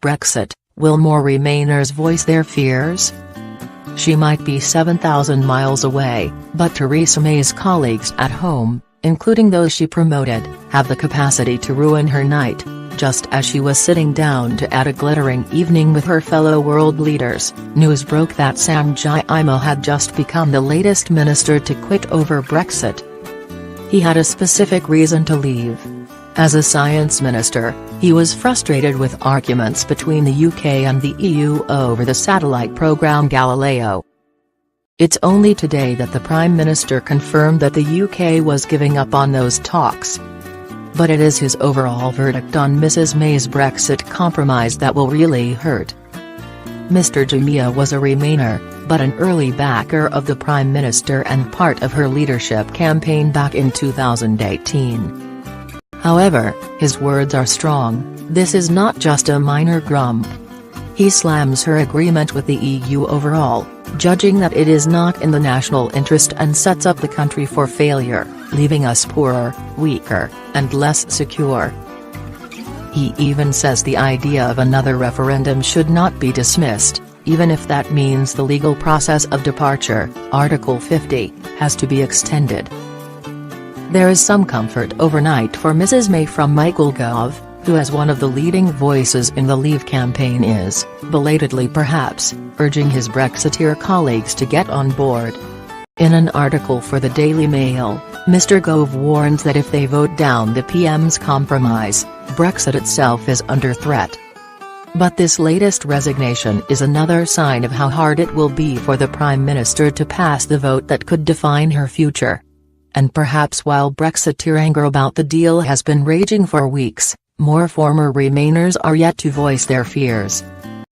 Brexit, will more Remainers voice their fears? She might be 7,000 miles away, but Theresa May's colleagues at home, including those she promoted, have the capacity to ruin her night, just as she was sitting down to add a glittering evening with her fellow world leaders. News broke that Sam Gyimah had just become the latest minister to quit over Brexit. He had a specific reason to leave. As a science minister, he was frustrated with arguments between the UK and the EU over the satellite programme Galileo. It's only today that the Prime Minister confirmed that the UK was giving up on those talks. But it is his overall verdict on Mrs May's Brexit compromise that will really hurt. Mr Gyimah was a Remainer, but an early backer of the Prime Minister and part of her leadership campaign back in 2018. However, his words are strong. This is not just a minor grump. He slams her agreement with the EU overall, judging that it is not in the national interest and sets up the country for failure, leaving us poorer, weaker, and less secure. He even says the idea of another referendum should not be dismissed, even if that means the legal process of departure, Article 50, has to be extended. There is some comfort overnight for Mrs May from Michael Gove, who as one of the leading voices in the Leave campaign is, belatedly perhaps, urging his Brexiteer colleagues to get on board. In an article for the Daily Mail, Mr Gove warns that if they vote down the PM's compromise, Brexit itself is under threat. But this latest resignation is another sign of how hard it will be for the Prime Minister to pass the vote that could define her future. And perhaps while Brexiteer anger about the deal has been raging for weeks, more former Remainers are yet to voice their fears.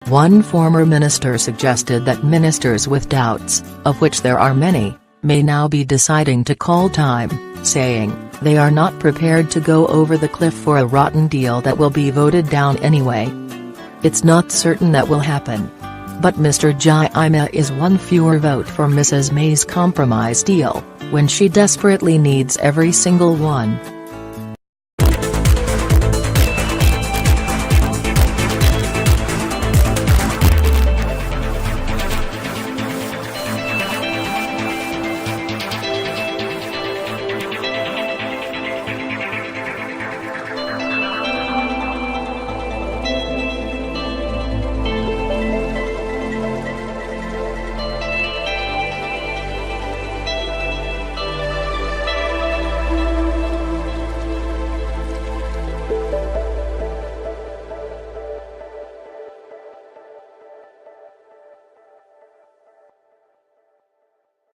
One former minister suggested that ministers with doubts, of which there are many, may now be deciding to call time, saying, they are not prepared to go over the cliff for a rotten deal that will be voted down anyway. It's not certain that will happen. But Mr Gyimah is one fewer vote for Mrs May's compromise deal, when she desperately needs every single one.